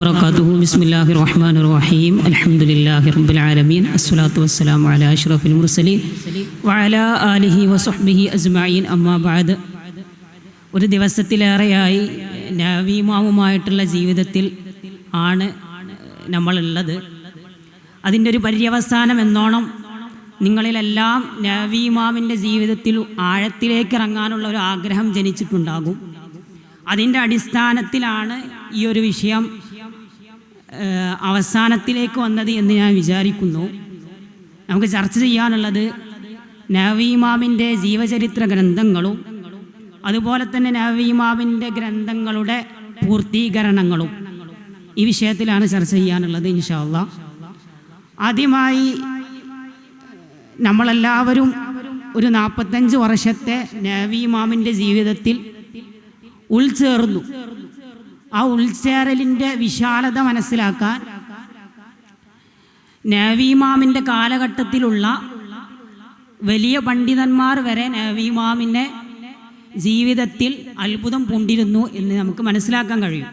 വബറകാതുഹു. ബിസ്മില്ലാഹിർ റഹ്മാനിർ റഹീം. അൽഹംദുലില്ലാഹി റബ്ബിൽ ആലമീൻ. അസ്സലാത്തു വസ്സലാമു അലാ അഷ്റഫിൽ മുർസലീൻ വഅലാ ആലിഹി വസഹ്ബിഹി അജ്മഈൻ. അമ്മാ ബഅദ്. ഒരു ദിവസത്തിലേറെയായി നബി ഇമാമുമായിട്ടുള്ള ജീവിതത്തിൽ ആണ് നമ്മളുള്ളത്. അതിൻ്റെ ഒരു പര്യവസാനം എന്നോണം നിങ്ങളിലെല്ലാം നബി ഇമാമിൻ്റെ ജീവിതത്തിൽ ആഴത്തിലേക്ക് ഇറങ്ങാനുള്ള ഒരു ആഗ്രഹം ജനിച്ചിട്ടുണ്ടാകും. അതിൻ്റെ അടിസ്ഥാനത്തിലാണ് ഈ ഒരു വിഷയം അവസാനത്തിലേക്ക് വന്നത് എന്ന് ഞാൻ വിചാരിക്കുന്നു. നമുക്ക് ചർച്ച ചെയ്യാനുള്ളത് നബി ഇമാമിൻ്റെ ജീവചരിത്ര ഗ്രന്ഥങ്ങളും അതുപോലെ തന്നെ നബി ഇമാമിൻ്റെ ഗ്രന്ഥങ്ങളുടെ പൂർത്തീകരണങ്ങളും ഈ വിഷയത്തിലാണ് ചർച്ച ചെയ്യാനുള്ളത് ഇൻഷാ അല്ലാഹ്. ആദ്യമായി നമ്മളെല്ലാവരും ഒരു 45 വർഷത്തെ നബി ഇമാമിൻ്റെ ജീവിതത്തിൽ ഉൾച്ചേർന്നു. ആ ഉൾച്ചേരലിൻ്റെ വിശാലത മനസ്സിലാക്കാൻ നബി ഇമാമിൻ്റെ കാലഘട്ടത്തിലുള്ള വലിയ പണ്ഡിതന്മാർ വരെ നബി ഇമാമിൻ്റെ ജീവിതത്തിൽ അത്ഭുതം പൂണ്ടിരുന്നു എന്ന് നമുക്ക് മനസ്സിലാക്കാൻ കഴിയും.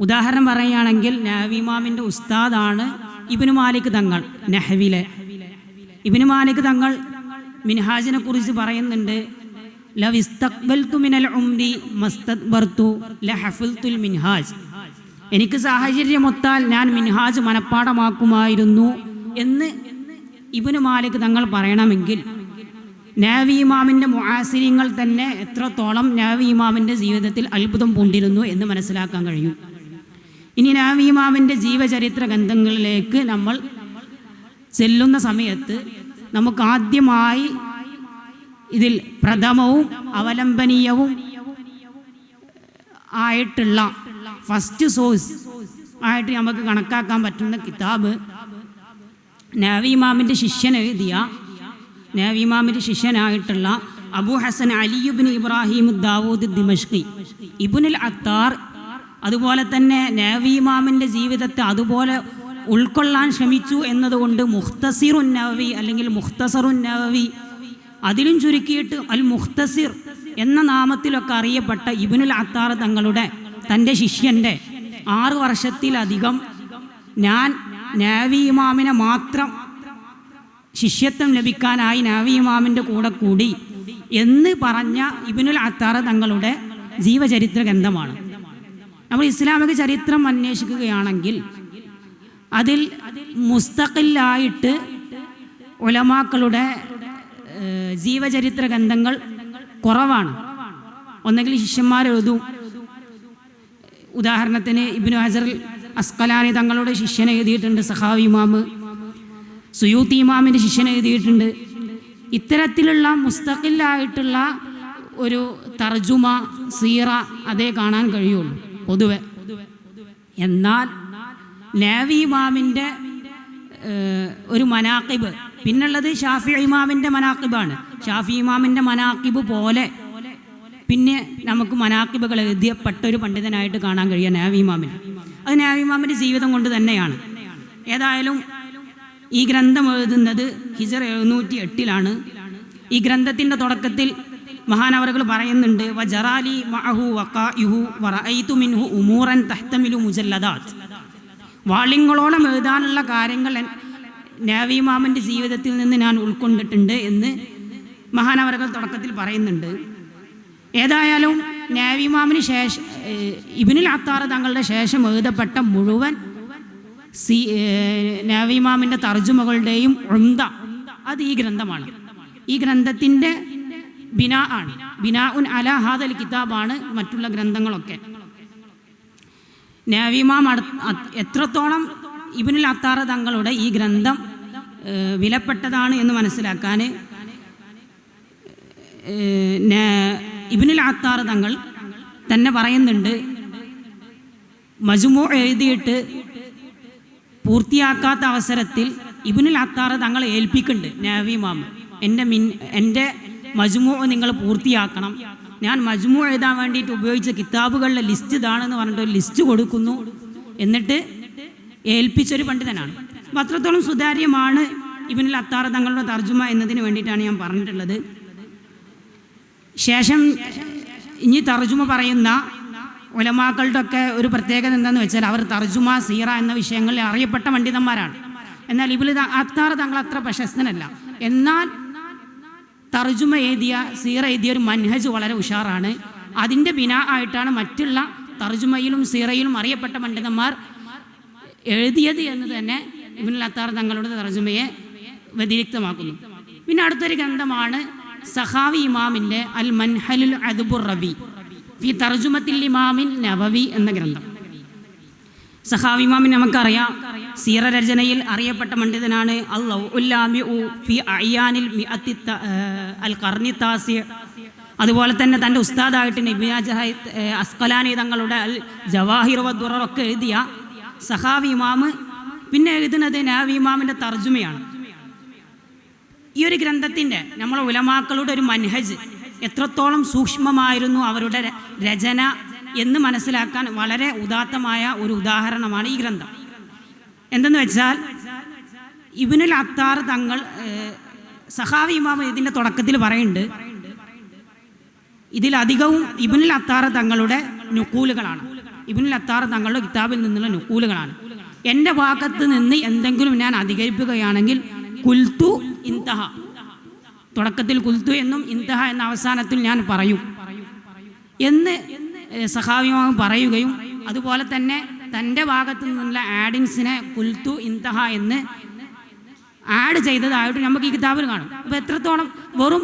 ഉദാഹരണം പറയുകയാണെങ്കിൽ നബി ഇമാമിൻ്റെ ഉസ്താദാണ് ഇബ്നു മാലിക് തങ്ങൾ. നഹ്വിലെ ഇബ്നു മാലിക് തങ്ങൾ മിൻഹാജിനെ കുറിച്ച് പറയുന്നുണ്ട്, ലവ് ഇസ്തഖ്ബൽതു മിനൽ ഉംരി മസ്തദ്ബർതു ലഹഫൽതുൽ മിൻഹാജ്. എനിക്ക് സാഹചര്യമൊത്താൽ ഞാൻ മിൻഹാജ് മനഃപ്പാഠമാക്കുമായിരുന്നു എന്ന് ഇബ്നു മാലിക് തങ്ങൾ പറയണമെങ്കിൽ നബി ഇമാമിൻ്റെ മുആസിരിങ്ങൾ തന്നെ എത്രത്തോളം നബി ഇമാമിൻ്റെ ജീവിതത്തിൽ അത്ഭുതം പൂണ്ടിരുന്നു എന്ന് മനസ്സിലാക്കാൻ കഴിയും. ഇനി നബി ഇമാമിൻ്റെ ജീവചരിത്ര ഗ്രന്ഥങ്ങളിലേക്ക് നമ്മൾ ചെല്ലുന്ന സമയത്ത് നമുക്ക് ആദ്യമായി ഇതിൽ പ്രഥമവും അവലംബനീയവും ആയിട്ടുള്ള ഫസ്റ്റ് സോഴ്സ് ആയിട്ട് നമുക്ക് കണക്കാക്കാൻ പറ്റുന്ന കിതാബ് നബി ഇമാമിൻ്റെ ശിഷ്യനായിട്ടുള്ള അബൂ ഹസൻ അലി ഇബ്നു ഇബ്രാഹിം ദാവൂദ് ദിമഷ്കി ഇബ്നുൽ അത്താർ. അതുപോലെ തന്നെ നബി ഇമാമിൻ്റെ ജീവിതത്തെ അതുപോലെ ഉൾക്കൊള്ളാൻ ശ്രമിച്ചു എന്നതുകൊണ്ട് മുഖ്തസിറുൻ നവവി അല്ലെങ്കിൽ മുഖ്തസറുൻ നവവി, അതിലും ചുരുക്കിയിട്ട് അൽ മുഖ്തസിർ എന്ന നാമത്തിലൊക്കെ അറിയപ്പെട്ട ഇബ്നുൽ അത്താർ തങ്ങളുടെ തൻ്റെ ശിഷ്യൻ്റെ 6 വർഷത്തിലധികം ഞാൻ നബി ഇമാമിനെ മാത്രം ശിഷ്യത്വം ലഭിക്കാനായി നബി ഇമാമിൻ്റെ കൂടെ കൂടി എന്ന് പറഞ്ഞ ഇബ്നുൽ അത്താർ തങ്ങളുടെ ജീവചരിത്ര ഗ്രന്ഥമാണ്. നമ്മൾ ഇസ്ലാമിക ചരിത്രം അന്വേഷിക്കുകയാണെങ്കിൽ അതിൽ മുസ്തഖിലായിട്ട് ഉലമാക്കളുടെ ജീവചരിത്ര ഗ്രന്ഥങ്ങൾ കുറവാണ്. ഒന്നെങ്കിൽ ശിഷ്യന്മാരെഴുതും. ഉദാഹരണത്തിന് ഇബ്നു ഹജർ അസ്ഖലാനി തങ്ങളുടെ ശിഷ്യനെ എഴുതിയിട്ടുണ്ട് സഖാവി ഇമാമ്. സുയൂത്തി ഇമാമിൻ്റെ ശിഷ്യനെ എഴുതിയിട്ടുണ്ട്. ഇത്തരത്തിലുള്ള മുസ്തഖിലായിട്ടുള്ള ഒരു തർജുമ സീറ അതേ കാണാൻ കഴിയുള്ളൂ പൊതുവെ. എന്നാൽ നബി ഇമാമിൻ്റെ ഒരു മനാഖിബ്, പിന്നുള്ളത് ഷാഫി ഇമാമിൻ്റെ മനാഖിബാണ്. ഷാഫി ഇമാമിൻ്റെ മനാഖിബ് പോലെ പിന്നെ നമുക്ക് മനാഖിബുകൾ എഴുതിയപ്പെട്ട ഒരു പണ്ഡിതനായിട്ട് കാണാൻ കഴിയുക നബി ഇമാമിന്. അത് നബി ഇമാമിൻ്റെ ജീവിതം കൊണ്ട് തന്നെയാണ്. ഏതായാലും ഈ ഗ്രന്ഥം എഴുതുന്നത് ഹിജറ 708 ഈ ഗ്രന്ഥത്തിൻ്റെ തുടക്കത്തിൽ മഹാനവറുകൾ പറയുന്നുണ്ട്, വജറാലി മഅഹു വഖാഇഹു വറഅയ്തു മിൻഹു ഉമൂറൻ തഹ്തമിലു മുജല്ലദാത്ത്. വാള്യങ്ങളോളം എഴുതാനുള്ള കാര്യങ്ങൾ നബി ഇമാമിൻ്റെ ജീവിതത്തിൽ നിന്ന് ഞാൻ ഉൾക്കൊണ്ടിട്ടുണ്ട് എന്ന് മഹാനവറുകൾ തുടക്കത്തിൽ പറയുന്നുണ്ട്. ഏതായാലും നബി ഇമാമിന് ശേഷം ഇബ്നുൽ അത്താർ തങ്ങളുടെ ശേഷം എഴുതപ്പെട്ട മുഴുവൻ നബി ഇമാമിൻ്റെ തർജുമകളുടെയും ഉംദ അത് ഈ ഗ്രന്ഥമാണ്. ഈ ഗ്രന്ഥത്തിൻ്റെ ബിനാഉൻ അലാ ഹാദൽ കിതാബാണ് മറ്റുള്ള ഗ്രന്ഥങ്ങളൊക്കെ. നബി ഇമാം എത്രത്തോളം ഇബ്നുൽ അത്താർ തങ്ങളുടെ ഈ ഗ്രന്ഥം വിലപ്പെട്ടതാണ് എന്ന് മനസ്സിലാക്കാൻ ഇബ്നുൽ അത്താർ തങ്ങൾ തന്നെ പറയുന്നുണ്ട്, മജ്മൂ എഴുതിയിട്ട് പൂർത്തിയാക്കാത്ത അവസരത്തിൽ ഇബ്നുൽ അത്താർ തങ്ങൾ ഏൽപ്പിക്കുന്നുണ്ട് നബി ഇമാം, എൻ്റെ മജ്മൂ നിങ്ങൾ പൂർത്തിയാക്കണം. ഞാൻ മജ്മൂ എഴുതാൻ വേണ്ടിയിട്ട് ഉപയോഗിച്ച കിതാബുകളുടെ ലിസ്റ്റ് ഇതാണെന്ന് പറഞ്ഞിട്ട് ഒരു ലിസ്റ്റ് കൊടുക്കുന്നു. എന്നിട്ട് ഏൽപ്പിച്ചൊരു പണ്ഡിതനാണ്. അപ്പം അത്രത്തോളം സുതാര്യമാണ് ഇബ്നുൽ അത്താർ തങ്ങളുടെ തർജുമ എന്നതിന് വേണ്ടിയിട്ടാണ് ഞാൻ പറഞ്ഞിട്ടുള്ളത്. ശേഷം ഇനി തർജുമ പറയുന്ന ഉലമാക്കളുടെ ഒക്കെ ഒരു പ്രത്യേകത എന്താണെന്ന് വെച്ചാൽ അവർ തർജുമ, സീറ എന്ന വിഷയങ്ങളിൽ അറിയപ്പെട്ട പണ്ഡിതന്മാരാണ്. എന്നാൽ ഇബ്നുൽ അത്താർ തങ്ങൾ അത്ര പ്രശസ്തനല്ല. എന്നാൽ തർജുമ എഴുതിയ, സീറ എഴുതിയ ഒരു മൻഹജ് വളരെ ഉഷാറാണ്. അതിൻ്റെ ബിനാ ആയിട്ടാണ് മറ്റുള്ള തർജുമയിലും സീറയിലും അറിയപ്പെട്ട പണ്ഡിതന്മാർ എഴുതിയത് എന്ന് തന്നെ ഇബ്നുൽ അത്താർ തങ്ങളുടെ തർജുമയെ വ്യതിരിക്തമാക്കുന്നു. പിന്നെ അടുത്തൊരു ഗ്രന്ഥമാണ് സഖാവി ഇമാമിൻ്റെ അൽ മൻഹലുൽ അദ്ബുർ റബി ഫി തർജുമത്തിൽ ഇമാമിൻ നവവി എന്ന ഗ്രന്ഥം. സഖാവി ഇമാമിൻ നമുക്കറിയാം, സീറ രചനയിൽ അറിയപ്പെട്ട പണ്ഡിതനാണ്. അൽ ഖർനി താസി, അതുപോലെ തന്നെ തൻ്റെ ഉസ്താദായിട്ട് ഇബ്നു അസ്ഖലാനി തങ്ങളുടെ അൽ ജവാഹിർ വദ്ദുറർ ഒക്കെ എഴുതിയ സഖാവി ഇമാം പിന്നെ എഴുതുന്നത് നവവി ഇമാമിൻ്റെ തർജുമയാണ്. ഈ ഒരു ഗ്രന്ഥത്തിൻ്റെ നമ്മളെ ഉലമാക്കളുടെ ഒരു മൻഹജ് എത്രത്തോളം സൂക്ഷ്മമായിരുന്നു അവരുടെ രചന എന്ന് മനസ്സിലാക്കാൻ വളരെ ഉദാത്തമായ ഒരു ഉദാഹരണമാണ് ഈ ഗ്രന്ഥം. എന്തെന്ന് വെച്ചാൽ ഇബ്നുൽ അത്താർ തങ്ങൾ, സഖാവി ഇമാം ഇതിൻ്റെ തുടക്കത്തിൽ പറയുന്നുണ്ട്, ഇതിലധികവും ഇബ്നുൽ അത്താർ തങ്ങളുടെ നുക്കൂലുകളാണ്. ഇബ്നുൽ അത്താർ തങ്ങളുടെ കിതാബിൽ നിന്നുള്ള നുക്കൂലുകളാണ്. എൻ്റെ ഭാഗത്ത് നിന്ന് എന്തെങ്കിലും ഞാൻ അധികരിപ്പിക്കുകയാണെങ്കിൽ കുൽത്തു ഇൻതഹ, തുടക്കത്തിൽ കുൽത്തു എന്നും ഇൻതഹ എന്ന അവസാനത്തിൽ ഞാൻ പറയും എന്ന് സഖാവി ഇമാം പറയുകയും അതുപോലെ തന്നെ തൻ്റെ ഭാഗത്തു നിന്നുള്ള ആഡിങ്സിനെ കുൽത്തു ഇൻതഹ എന്ന് ആഡ് ചെയ്തതായിട്ട് നമുക്ക് ഈ കിതാബിൽ കാണും. അപ്പോൾ എത്രത്തോളം വെറും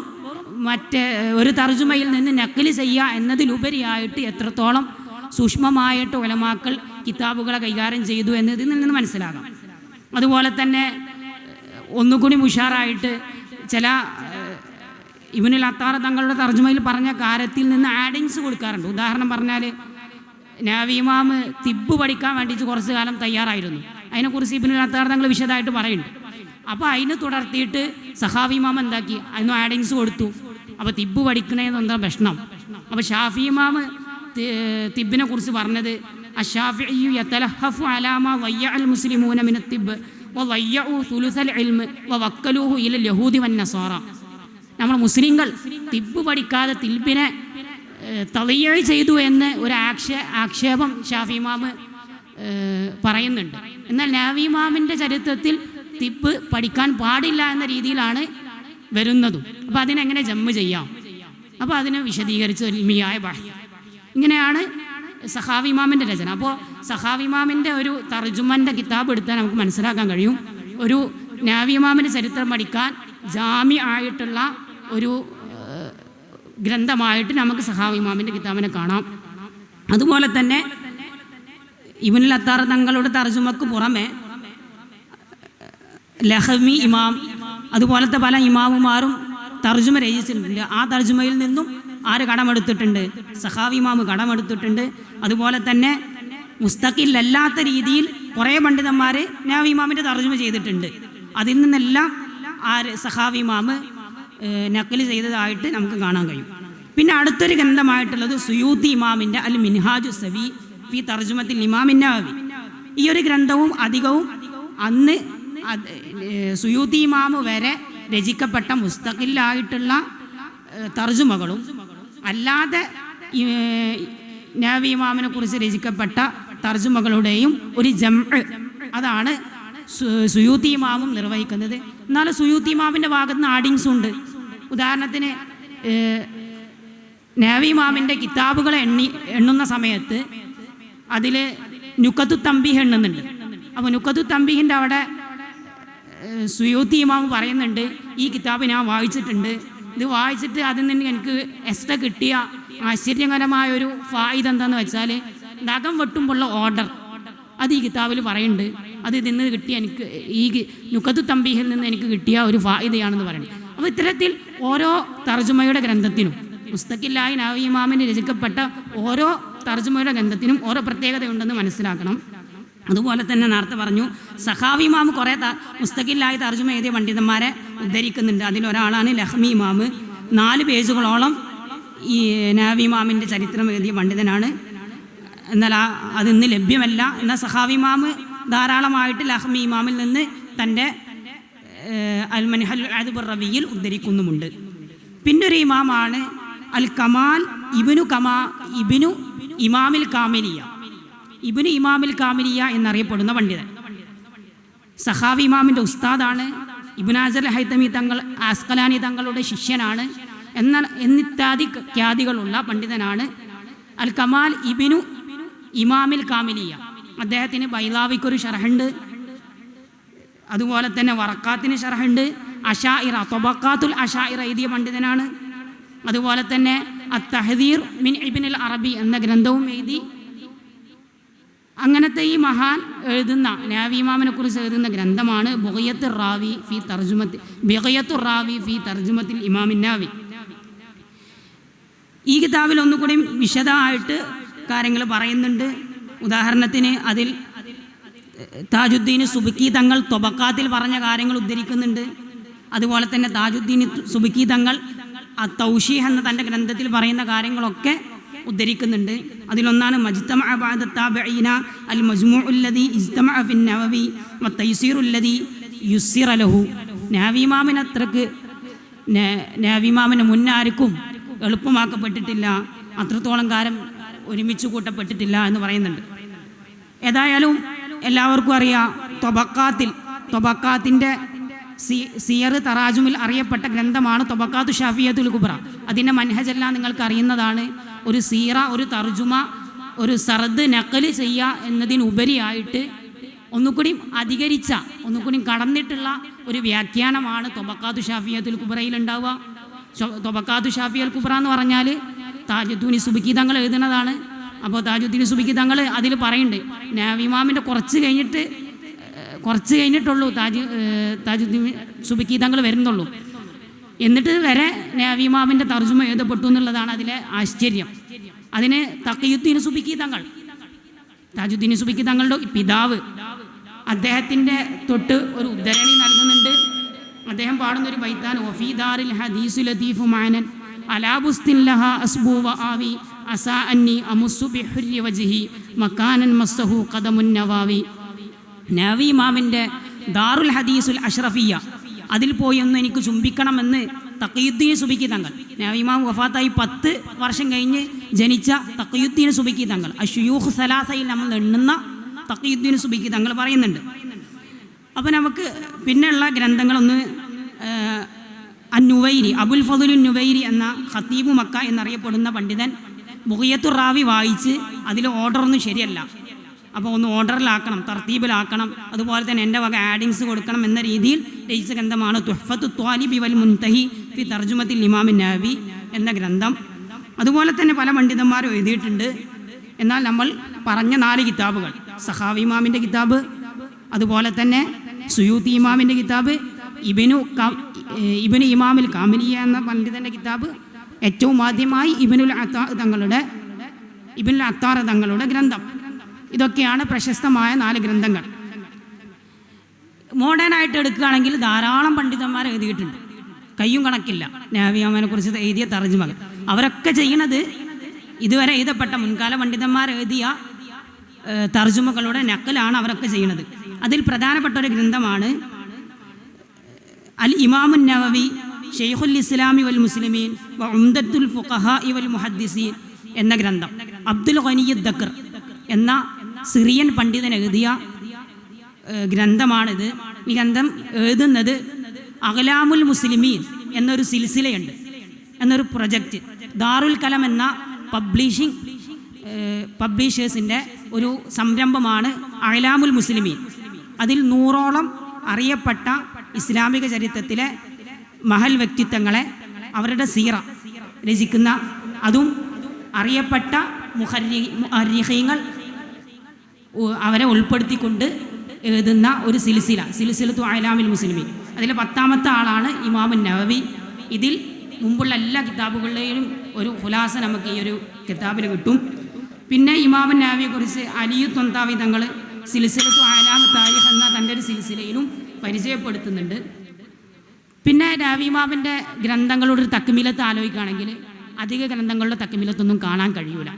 മറ്റേ ഒരു തർജുമയിൽ നിന്ന് നഖ്ല് ചെയ്യുക എന്നതിലുപരിയായിട്ട് എത്രത്തോളം സൂക്ഷ്മമായിട്ട് ഉലമാക്കൾ കിതാബുകളെ കൈകാര്യം ചെയ്തു എന്നതിൽ നിന്ന് മനസ്സിലാകാം. അതുപോലെ തന്നെ ഒന്നുകൂടി ഉഷാറായിട്ട് ചില ഇബ്നുൽ അത്താർ തങ്ങളുടെ തർജുമയിൽ പറഞ്ഞ കാര്യത്തിൽ നിന്ന് ആഡിങ്സ് കൊടുക്കാറുണ്ട്. ഉദാഹരണം പറഞ്ഞാൽ നവവി ഇമാം തിബ്ബ് പഠിക്കാൻ വേണ്ടിയിട്ട് കുറച്ച് കാലം തയ്യാറായിരുന്നു. അതിനെക്കുറിച്ച് ഇബ്നുൽ അത്താർ തങ്ങൾ വിശദമായിട്ട് പറയുന്നുണ്ട്. അപ്പോൾ അതിന് തുടർത്തിയിട്ട് സഖാവി ഇമാം എന്താക്കി, അതിന് ആഡിങ്സ് കൊടുത്തു. അപ്പോൾ തിബ്ബ് പഠിക്കണേന്ന് എന്താ പ്രശ്നം. അപ്പോൾ ഷാഫി ഇമാം തിബ്ബിനെ കുറിച്ച് പറഞ്ഞത് അഷ്ശാഫിഇയ്യു യതലഹഫു അലാ മാ വയ്യഅൽ മുസ്ലിമൂന മിന തിബ്ബ് വവയ്യഉ സുലുസൽ ഇൽമ് വവക്കലൂഹു ഇലൽ യഹൂദി വന്നസാറ. നമ്മൾ മുസ്ലിങ്ങൾ തിബ്ബ് പഠിക്കാതെ തിബ്ബിനെ തളിയ ചെയ്തു എന്ന് ഒരു ആക്ഷേപം ഷാഫി ഇമാം പറയുന്നുണ്ട്. എന്നാൽ നവവി ഇമാമിൻ്റെ ചരിത്രത്തിൽ തിബ്ബ് പഠിക്കാൻ പാടില്ല എന്ന രീതിയിലാണ് വരുന്നതും. അപ്പോൾ അതിനെങ്ങനെ ജമ്മ് ചെയ്യാം, അപ്പോൾ അതിനെ വിശദീകരിച്ച് ഇൽമിയായ ബഹ്സ്. ഇങ്ങനെയാണ് സഖാവി ഇമാമിൻ്റെ രചന. അപ്പോൾ സഖാവി ഇമാമിൻ്റെ ഒരു തർജുമൻ്റെ കിതാബ് എടുത്താൽ നമുക്ക് മനസ്സിലാക്കാൻ കഴിയും, ഒരു നവവി ഇമാമിൻ്റെ ചരിത്രം പഠിക്കാൻ ജാമി ആയിട്ടുള്ള ഒരു ഗ്രന്ഥമായിട്ട് നമുക്ക് സഖാവി ഇമാമിൻ്റെ കിതാബിനെ കാണാം. അതുപോലെ തന്നെ ഇബ്നുൽ അത്താർ തങ്ങളുടെ തർജുമക്ക് പുറമെ ലഹമി ഇമാം, അതുപോലത്തെ പല ഇമാമുമാരും തർജുമ രചിച്ചിട്ടുണ്ട്. ആ തർജുമയിൽ നിന്നും ആര് കടമെടുത്തിട്ടുണ്ട്? സഖാവി ഇമാം കടമെടുത്തിട്ടുണ്ട്. അതുപോലെ തന്നെ മുസ്തഖിലല്ലാത്ത രീതിയിൽ കുറേ പണ്ഡിതന്മാർ നവവി ഇമാമിൻ്റെ തർജുമ ചെയ്തിട്ടുണ്ട്. അതിൽ നിന്നെല്ലാം ആര് സഖാവി ഇമാം നഖ്ല് ചെയ്തതായിട്ട് നമുക്ക് കാണാൻ കഴിയും. പിന്നെ അടുത്തൊരു ഗ്രന്ഥമായിട്ടുള്ളത് സുയൂത്തി ഇമാമിൻ്റെ അൽ മിൻഹാജു സവി ഫി തർജുമത്തിൽ ഇമാമിൻ നവവി. ഈ ഒരു ഗ്രന്ഥവും അധികവും അന്ന് സുയൂത്തി ഇമാം വരെ രചിക്കപ്പെട്ട മുസ്തഖിലായിട്ടുള്ള തർജുമകളും അല്ലാതെ നവവി ഇമാമിനെ കുറിച്ച് രചിക്കപ്പെട്ട തർജുമകളുടെയും ഒരു ജംഅ് അതാണ് സുയൂത്തി ഇമാമും നിർവഹിക്കുന്നത്. എന്നാൽ സുയൂത്തി ഇമാമിൻ്റെ ഭാഗത്ത് നിന്ന് ആഡിങ്സും ഉണ്ട്. ഉദാഹരണത്തിന് നവവി ഇമാമിൻ്റെ കിതാബുകളെ എണ്ണുന്ന സമയത്ത് അതിൽ നുക്കത്തു തംബീഹ് എണ്ണുന്നുണ്ട്. അപ്പോൾ നുക്കത്തു തംബീഹിൻ്റെ അവിടെ സുയൂത്തി ഇമാം പറയുന്നുണ്ട്, ഈ കിതാബ് ഞാൻ വായിച്ചിട്ടുണ്ട്, ഇത് വായിച്ചിട്ട് അതിൽ നിന്ന് എനിക്ക് എക്സ്ട്രാ കിട്ടിയ ആശ്ചര്യകരമായൊരു ഫായിദ എന്താണെന്ന് വെച്ചാൽ നഖം വെട്ടുമ്പോഴുള്ള ഓർഡർ അത് ഈ കിതാബിൽ പറയുന്നുണ്ട്. അത് ഇതിൽ നിന്ന് കിട്ടിയ എനിക്ക് ഈ നുക്കത്തു തംബീഹിൽ നിന്ന് എനിക്ക് കിട്ടിയ ഒരു ഫായിദയാണെന്ന് പറയുന്നത്. അപ്പോൾ ഇത്തരത്തിൽ ഓരോ തർജുമയുടെ ഗ്രന്ഥത്തിനും മുസ്തഖിലായി നവവി ഇമാമിന് രചിക്കപ്പെട്ട ഓരോ തർജുമയുടെ ഗ്രന്ഥത്തിനും ഓരോ പ്രത്യേകതയുണ്ടെന്ന് മനസ്സിലാക്കണം. അതുപോലെ തന്നെ നേരത്തെ പറഞ്ഞു സഖാവി ഇമാം കുറേ മുസ്തഖിലായി തർജുമ എഴുതിയ പണ്ഡിതന്മാരെ ഉദ്ധരിക്കുന്നുണ്ട്. അതിലൊരാളാണ് ലഹ്മി ഇമാം. 4 പേജുകളോളം ഈ നവവി ഇമാമിൻ്റെ ചരിത്രം എഴുതിയ പണ്ഡിതനാണ്. എന്നാൽ അത് ഇന്ന് ലഭ്യമല്ല. എന്നാൽ സഖാവി ഇമാം ധാരാളമായിട്ട് ലഹ്മി ഇമാമിൽ നിന്ന് തൻ്റെ അൽ മൻഹൽ അദ്ബുർ റബിയിൽ ഉദ്ധരിക്കുന്നുമുണ്ട്. പിന്നൊരു ഇമാമാണ് അൽ കമാൽ ഇബ്നു ഇമാമിൽ കാമിലിയ, ഇബ്നു ഇമാമിൽ കാമിലിയ എന്നറിയപ്പെടുന്ന പണ്ഡിതൻ. സഖാവി ഇമാമിൻ്റെ ഉസ്താദാണ്. ഇബ്നു ഹജർ ഹൈതമി തങ്ങൾ, അസ്കലാനി തങ്ങളുടെ ശിഷ്യനാണ്. എന്നിത്യാദി ഖ്യാതികളുള്ള പണ്ഡിതനാണ്. അൽ കമാൽ ഇബ്നു ഇമാമിൽ കാമിലിയ. അദ്ദേഹത്തിന് ബൈലാവിക്കൊരു ഷറഹുണ്ട്, അതുപോലെ തന്നെ വറക്കാത്തിന് ഷറഹുണ്ട്. അഷായിറ, തൊബക്കാത്തുൽ അഷായിറ എഴുതിയ പണ്ഡിതനാണ്. അതുപോലെ തന്നെ അത്തഹദീർ മിൻ ഇബ്നുൽ അറബി എന്ന ഗ്രന്ഥവും എഴുതി. അങ്ങനത്തെ ഈ മഹാൻ എഴുതുന്ന നാവി ഇമാമിനെ കുറിച്ച് എഴുതുന്ന ഗ്രന്ഥമാണ് ബിഗയത്തുർ റാവി ഫി തർജുമത്തിൽ ഇമാമിൻ നാവി. ഈ കിതാബിൽ ഒന്നുകൂടി വിശദമായിട്ട് കാര്യങ്ങൾ പറയുന്നുണ്ട്. ഉദാഹരണത്തിന് അതിൽ താജുദ്ദീൻ സുബുക്കി തങ്ങൾ തൊബക്കാത്തിൽ പറഞ്ഞ കാര്യങ്ങൾ ഉദ്ധരിക്കുന്നുണ്ട്. അതുപോലെ തന്നെ താജുദ്ദീൻ സുബുക്കി തങ്ങൾ തൗശീഹ് എന്ന തൻ്റെ ഗ്രന്ഥത്തിൽ പറയുന്ന കാര്യങ്ങളൊക്കെ ഉദ്ധരിക്കുന്നുണ്ട്. അതിലൊന്നാണ് മജ്തമഅ ബഅദ താബഈന അൽ മജ്മൂഉല്ലദി ഇജ്തമഅ ഫിൻ നവവി വതൈസീറുല്ലദി യുസ്സിറ ലഹു. നാവി ഇമാമിന് അത്രക്ക് നാവി ഇമാമിന് മുന്നാർക്കും എളുപ്പമാക്കപ്പെട്ടിട്ടില്ല, അത്രത്തോളം കാലം ഒരുമിച്ച് കൂട്ടപ്പെട്ടിട്ടില്ല എന്ന് പറയുന്നുണ്ട്. ഏതായാലും എല്ലാവർക്കും അറിയാം, തൊബക്കാത്തിൻ്റെ സിയർ തറാജുമിൽ അറിയപ്പെട്ട ഗ്രന്ഥമാണ് തൊബക്കാത്തു ഷാഫിയത്തുൽ കുബ്ര. അതിൻ്റെ മൻഹജെല്ലാം നിങ്ങൾക്ക് അറിയുന്നതാണ്. ഒരു സീറ, ഒരു തർജുമ, ഒരു സർദ് നഖല് ചെയ്യുക എന്നതിനുപരിയായിട്ട് ഒന്നുകൂടി അധികരിച്ച, ഒന്നുകൂടി കടന്നിട്ടുള്ള ഒരു വ്യാഖ്യാനമാണ് തൊബക്കാത്തു ഷാഫിയത്തുൽ കുബ്രയിൽ ഉണ്ടാവുക. തൊബക്കാത്തു ഷാഫിയൽ കുബ്ര എന്ന് പറഞ്ഞാൽ താജുദ്ദീൻ സുബുക്കി തങ്ങൾ എഴുതുന്നതാണ്. അപ്പോൾ താജുദ്ദീൻ സുബുക്കി തങ്ങൾ അതിൽ പറയുന്നുണ്ട്, നാവി ഇമാമിൻ്റെ കുറച്ച് കഴിഞ്ഞിട്ടുള്ളൂ താജുദ്ദീൻ സുബുക്കി തങ്ങൾ വരുന്നുള്ളൂ. എന്നിട്ട് വരെ നാവി ഇമാമിൻ്റെ തർജുമ എഴുതപ്പെട്ടു എന്നുള്ളതാണ് അതിലെ ആശ്ചര്യം. അതിന് തഖിയുദ്ദീൻ സുബുക്കി തങ്ങൾ, താജുദ്ദീൻ സുബുക്കി തങ്ങളുടെ പിതാവ്, അദ്ദേഹത്തിൻ്റെ തൊട്ട് ഒരു ഉദ്ധരണി നൽകുന്നുണ്ട്. അദ്ദേഹം പാടുന്നൊരു ബൈത്താൻ, വഫീദാറിൽ ഹദീസു ലതീഫു മാനൻ അലാബുസ്തിൻ ലഹ അസ്ബു വ ആവി അസാ അന്നി അമുസ്സു ബിഹുരി വജ്ഹി മക്കാനൻ മസ്സഹു ഖദമുൻ നവാവി. നാവി ഇമാമിൻ്റെ ദാറുൽ ഹദീസുൽ അഷ്റഫിയ, അതിൽ പോയി ഒന്ന് എനിക്ക് ചുംബിക്കണമെന്ന് തഖിയുദ്ദീൻ സുബുക്കി തങ്ങൾ, നാവി ഇമാം വഫാത്തായി 10 വർഷം കഴിഞ്ഞ് ജനിച്ച തഖിയുദ്ദീൻ സുബുക്കി തങ്ങൾ, അശ്യൂഖ് സലാസയിൽ നമ്മൾ എണ്ണുന്ന തഖിയുദ്ദീൻ സുബുക്കി തങ്ങൾ പറയുന്നുണ്ട്. അപ്പോൾ നമുക്ക് പിന്നെയുള്ള ഗ്രന്ഥങ്ങളൊന്ന്, അന്നുവൈരി, അബുൽ ഫദുലുൻ നുവൈരി എന്ന ഖത്തീബു മക്ക എന്നറിയപ്പെടുന്ന പണ്ഡിതൻ ബിഗയത്തുർ റാവി വായിച്ച് അതിൽ ഓർഡറൊന്നും ശരിയല്ല, അപ്പോൾ ഒന്ന് ഓർഡറിലാക്കണം, തർത്തീബിലാക്കണം, അതുപോലെ തന്നെ എൻ്റെ വക ആഡിങ്സ് കൊടുക്കണം എന്ന രീതിയിൽ രചിച്ച ഗ്രന്ഥമാണ് തുഹ്ഫത്തു ത്വാലിബി വൽ മുൻതഹി ഫി തർജുമത്തിൽ ഇമാമിൻ നാവി എന്ന ഗ്രന്ഥം. അതുപോലെ തന്നെ പല പണ്ഡിതന്മാരും എഴുതിയിട്ടുണ്ട്. എന്നാൽ നമ്മൾ പറഞ്ഞ 4 കിതാബുകൾ, സഖാവി ഇമാമിൻ്റെ കിതാബ്, അതുപോലെ തന്നെ സുയൂത്തി ഇമാമിൻ്റെ കിതാബ്, ഇബ്നു ഇമാമിൽ കാമിലിയ എന്ന പണ്ഡിതൻ്റെ കിതാബ്, ഏറ്റവും ആദ്യമായി ഇബ്നുൽ അത്താർ തങ്ങളുടെ ഗ്രന്ഥം. ഇതൊക്കെയാണ് പ്രശസ്തമായ 4 ഗ്രന്ഥങ്ങൾ. മോഡേണായിട്ട് എടുക്കുകയാണെങ്കിൽ ധാരാളം പണ്ഡിതന്മാർ എഴുതിയിട്ടുണ്ട്, കയ്യും കണക്കില്ല. നാവി ഇമാമിനെ കുറിച്ച് എഴുതിയ തർജുമകൾ അവരൊക്കെ ചെയ്യുന്നത് ഇതുവരെ എഴുതപ്പെട്ട മുൻകാല പണ്ഡിതന്മാർ എഴുതിയ തർജുമകളുടെ നക്കലാണ് അവരൊക്കെ ചെയ്യുന്നത്. അതിൽ പ്രധാനപ്പെട്ട ഒരു ഗ്രന്ഥമാണ് അൽ ഇമാമുൻ നവവി ഷെയ്ഖുൽ ഇസ്ലാമി വൽ മുസ്ലിമീൻ വ ഉംദത്തുൽ ഫുഖഹാഇ വൽ മുഹദ്ദിസീൻ എന്ന ഗ്രന്ഥം. അബ്ദുൽ ഖനിയ് ദക്കർ എന്ന സിറിയൻ പണ്ഡിതൻ എഴുതിയ ഗ്രന്ഥമാണിത്. ഈ ഗ്രന്ഥം എഴുതുന്നത് അഖ്ലാമുൽ മുസ്ലിമീൻ എന്നൊരു സിൽസിലയുണ്ട്, എന്നൊരു പ്രൊജക്റ്റ്. ദാറുൽ കലം എന്ന പബ്ലിഷേഴ്സിൻ്റെ ഒരു സംരംഭമാണ് അഖ്ലാമുൽ മുസ്ലിമീൻ. അതിൽ 100ഓളം അറിയപ്പെട്ട ഇസ്ലാമിക ചരിത്രത്തിലെ മഹൽ വ്യക്തിത്വങ്ങളെ, അവരുടെ സീറ രചിക്കുന്ന, അതും അറിയപ്പെട്ട മുഅർരിഖീങ്ങൾ അവരെ ഉൾപ്പെടുത്തിക്കൊണ്ട് എഴുതുന്ന ഒരു സിൽസിലത്തു അഖ്ലാമുൽ മുസ്ലിമീൻ. അതിലെ 10ാമത്തെ ആളാണ് ഇമാമുൻ നവവി. ഇതിൽ മുമ്പുള്ള എല്ലാ കിതാബുകളുടെയും ഒരു ഖുലാസ നമുക്ക് ഈ ഒരു കിതാബിൽ കിട്ടും. പിന്നെ ഇമാമുൻ നവവിയെക്കുറിച്ച് അലിയു തൊന്താവി തങ്ങൾ സിൽസിലത്തു അഅ്ലാമു താരിഖ് എന്ന തൻ്റെ ഒരു സിൽസിലയിലും പരിചയപ്പെടുത്തുന്നുണ്ട്. പിന്നെ നാവി ഇമാമിൻ്റെ ഗ്രന്ഥങ്ങളുടെ ഒരു തക്മിലത്ത് ആലോചിക്കുകയാണെങ്കിൽ അധിക ഗ്രന്ഥങ്ങളുടെ തക്മിലത്തൊന്നും കാണാൻ കഴിയൂല.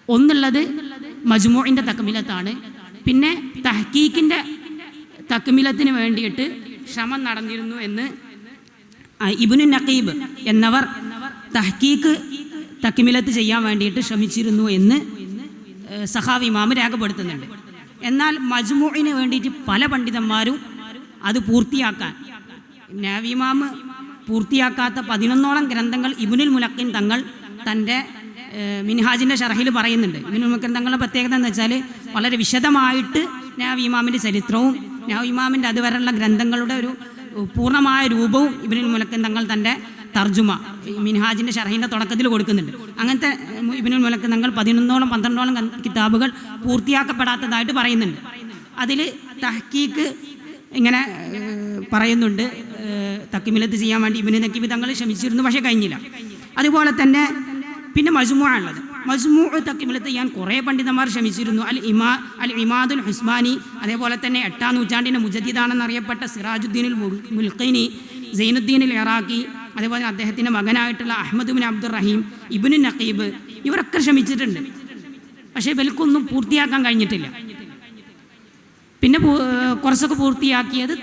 ഒന്നുള്ളത് മജ്മൂഇൻ്റെ തക്മിലത്താണ്. പിന്നെ തഹ്കീക്കിൻ്റെ തക്മിലത്തിന് വേണ്ടിയിട്ട് ശ്രമം നടന്നിരുന്നു എന്ന് ഇബ്നു നഖീബ് എന്നവർ തക്മിലത്ത് ചെയ്യാൻ വേണ്ടിയിട്ട് ശ്രമിച്ചിരുന്നു എന്ന് സഖാവി ഇമാം രേഖപ്പെടുത്തുന്നുണ്ട്. എന്നാൽ മജ്മൂഇന് വേണ്ടിയിട്ട് പല പണ്ഡിതന്മാരും അത് പൂർത്തിയാക്കാൻ, നവവി ഇമാം പൂർത്തിയാക്കാത്ത 11ഓളം ഗ്രന്ഥങ്ങൾ ഇബ്നുൽ മുലഖിൻ തങ്ങൾ തൻ്റെ മിൻഹാജിൻ്റെ ഷറഹിൽ പറയുന്നുണ്ട്. ഇബ്നുൽ മുലഖിൻ തങ്ങളുടെ പ്രത്യേകത എന്ന് വെച്ചാൽ വളരെ വിശദമായിട്ട് നവവി ഇമാമിൻ്റെ ചരിത്രവും നവവി ഇമാമിൻ്റെ അതുവരെയുള്ള ഗ്രന്ഥങ്ങളുടെ ഒരു പൂർണ്ണമായ രൂപവും ഇബ്നുൽ മുലഖിൻ തങ്ങൾ തൻ്റെ തർജുമ മിൻഹാജിൻ്റെ ഷറഹിൻ്റെ തുടക്കത്തിൽ കൊടുക്കുന്നുണ്ട്. അങ്ങനത്തെ ഇബ്നുൽ മുലഖിൻ തങ്ങൾ 11ഓളം 12ഓളം കിതാബുകൾ പൂർത്തിയാക്കപ്പെടാത്തതായിട്ട് പറയുന്നുണ്ട്. അതിൽ തഹ്കീക്ക് ഇങ്ങനെ പറയുന്നുണ്ട്, തക്മിലത്ത് ചെയ്യാൻ വേണ്ടി ഇബ്നു നഖീബ് തങ്ങൾ ശ്രമിച്ചിരുന്നു, പക്ഷേ കഴിഞ്ഞില്ല. അതുപോലെ തന്നെ പിന്നെ മജ്മൂ ഉള്ളത്, മജ്മൂ തക്മിലത്ത് ചെയ്യാൻ കുറേ പണ്ഡിതന്മാർ ശ്രമിച്ചിരുന്നു. അൽ ഇമാദുൽ ഹുസ്മാനി, അതേപോലെ തന്നെ 8ാം നൂറ്റാണ്ടിൻ്റെ മുജദ്ദിദാണെന്നറിയപ്പെട്ട സിറാജുദ്ദീനുൽ മുൽഖിനി, സൈനുദ്ദീനുൽ ഇറാഖി, അതേപോലെ അദ്ദേഹത്തിൻ്റെ മകനായിട്ടുള്ള അഹ്മദ് ബിൻ അബ്ദുറഹീം, ഇബ്നു നഖീബ്, ഇവരൊക്കെ ശ്രമിച്ചിട്ടുണ്ട്. പക്ഷേ ഇവൽക്കൊന്നും പൂർത്തിയാക്കാൻ കഴിഞ്ഞിട്ടില്ല. പിന്നെ കുറച്ചൊക്കെ പൂർത്തിയാക്കിയത്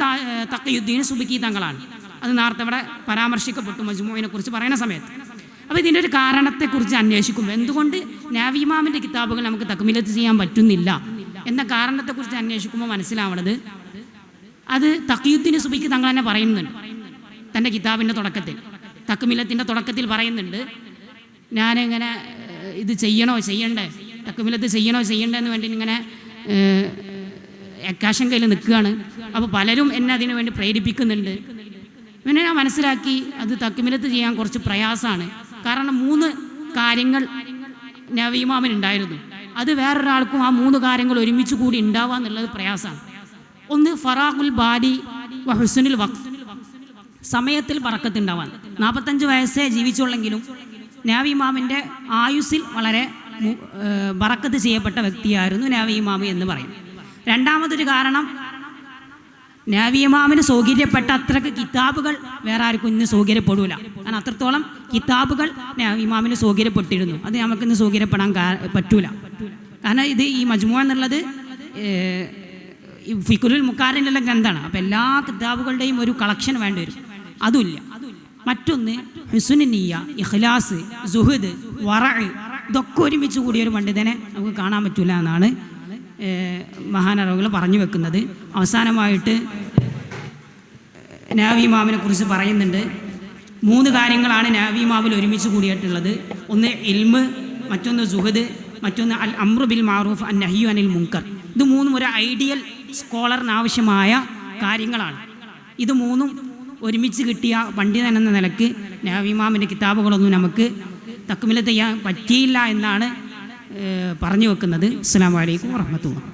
തഖിയുദ്ദീൻ സുബ്കി തങ്ങളാണ്. അത് നേരത്തെ ഇവിടെ പരാമർശിക്കപ്പെട്ടു മജ്മൂഇനെ കുറിച്ച് പറയുന്ന സമയത്ത്. അപ്പോൾ ഇതിൻ്റെ ഒരു കാരണത്തെക്കുറിച്ച് അന്വേഷിക്കുമ്പോൾ എന്തുകൊണ്ട് നവവി ഇമാമിൻ്റെ കിതാബുകൾ നമുക്ക് തക്മിലത്ത് ചെയ്യാൻ പറ്റുന്നില്ല എന്ന കാരണത്തെക്കുറിച്ച് അന്വേഷിക്കുമ്പോൾ മനസ്സിലാവുന്നത്, അത് തഖിയുദ്ദീൻ സുബ്കി തങ്ങൾ തന്നെ പറയുന്നുണ്ട്. തൻ്റെ കിതാബിൻ്റെ തുടക്കത്തിൽ, തക്മിലത്തിൻ്റെ തുടക്കത്തിൽ പറയുന്നുണ്ട്, ഞാനിങ്ങനെ ഇത് ചെയ്യണോ ചെയ്യണ്ടേ, തക്മിലത്ത് ചെയ്യണോ ചെയ്യണ്ടേ എന്ന് വേണ്ടി ഇങ്ങനെ എക്കാശം കയ്യിൽ നിൽക്കുകയാണ്. അപ്പോൾ പലരും എന്നെ അതിനു വേണ്ടി പ്രേരിപ്പിക്കുന്നുണ്ട്. പിന്നെ ഞാൻ മനസ്സിലാക്കി അത് തക്മിലത്ത് ചെയ്യാൻ കുറച്ച് പ്രയാസമാണ്. കാരണം 3 കാര്യങ്ങൾ നവവി ഇമാമിനുണ്ടായിരുന്നു. അത് വേറൊരാൾക്കും ആ 3 കാര്യങ്ങൾ ഒരുമിച്ച് കൂടി ഉണ്ടാവുക എന്നുള്ളത് പ്രയാസമാണ്. ഒന്ന് ഫറാഖുൽ ബാരി വ ഹുസ്നുൽ വഖ്ത്, സമയത്തിൽ ബറക്കത്തുണ്ടാവാൻ. 45 വയസ്സേ ജീവിച്ചുള്ളെങ്കിലും നവവി ഇമാമിൻ്റെ ആയുസ്സിൽ വളരെ ബറക്കത്ത് ചെയ്യപ്പെട്ട വ്യക്തിയായിരുന്നു നവവി ഇമാം എന്ന് പറയും. രണ്ടാമതൊരു കാരണം, നവവി ഇമാമിന് സൗകര്യപ്പെട്ട അത്രക്ക് കിതാബുകൾ വേറെ ആർക്കും ഇന്ന് സൗകര്യപ്പെടൂല. കാരണം അത്രത്തോളം കിതാബുകൾ നവവി ഇമാമിന് സൗകര്യപ്പെട്ടിരുന്നു. അത് നമുക്കിന്ന് സൗകര്യപ്പെടാൻ പറ്റൂല. കാരണം ഇത് ഈ മജ്മൂ എന്നുള്ളത് ഫിഖുൽ മുഖാറിനുള്ള ഗ്രന്ഥമാണ്. അപ്പോൾ എല്ലാ കിതാബുകളുടെയും ഒരു കളക്ഷൻ വേണ്ടി വരും, അതുമില്ല. മറ്റൊന്ന് ഹുസ്നുൻ നിയ്യ, ഇഖ്ലാസ്, സുഹദ്, വറഅ്, ഇതൊക്കെ ഒരുമിച്ച് കൂടിയ ഒരു പണ്ഡിതനെ നമുക്ക് കാണാൻ പറ്റൂല എന്നാണ് മഹാനറവുകൾ പറഞ്ഞു വെക്കുന്നത്. അവസാനമായിട്ട് നവവി ഇമാമിനെ കുറിച്ച് പറയുന്നുണ്ട്. 3 കാര്യങ്ങളാണ് നവവി ഇമാമിൽ ഒരുമിച്ച് കൂടിയിട്ടുള്ളത്. ഒന്ന് ഇൽമ്, മറ്റൊന്ന് സുഹദ്, മറ്റൊന്ന് അൽ അംറു ബിൽ മാറൂഫ് അൻ നഹ്യു അനിൽ മുൻകർ. ഇത് 3 ഒരു ഐഡിയൽ സ്കോളറിന് ആവശ്യമായ കാര്യങ്ങളാണ്. ഇത് 3 ഒരുമിച്ച് കിട്ടിയ പണ്ഡിതൻ എന്ന നിലക്ക് നവവി ഇമാമിൻ്റെ കിതാബുകളൊന്നും നമുക്ക് തക്മിലത്ത് ചെയ്യാൻ പറ്റിയില്ല എന്നാണ് പറഞ്ഞു വെക്കുന്നത്. അസ്സലാമു അലൈക്കും വറഹ്മത്തുള്ളാഹി.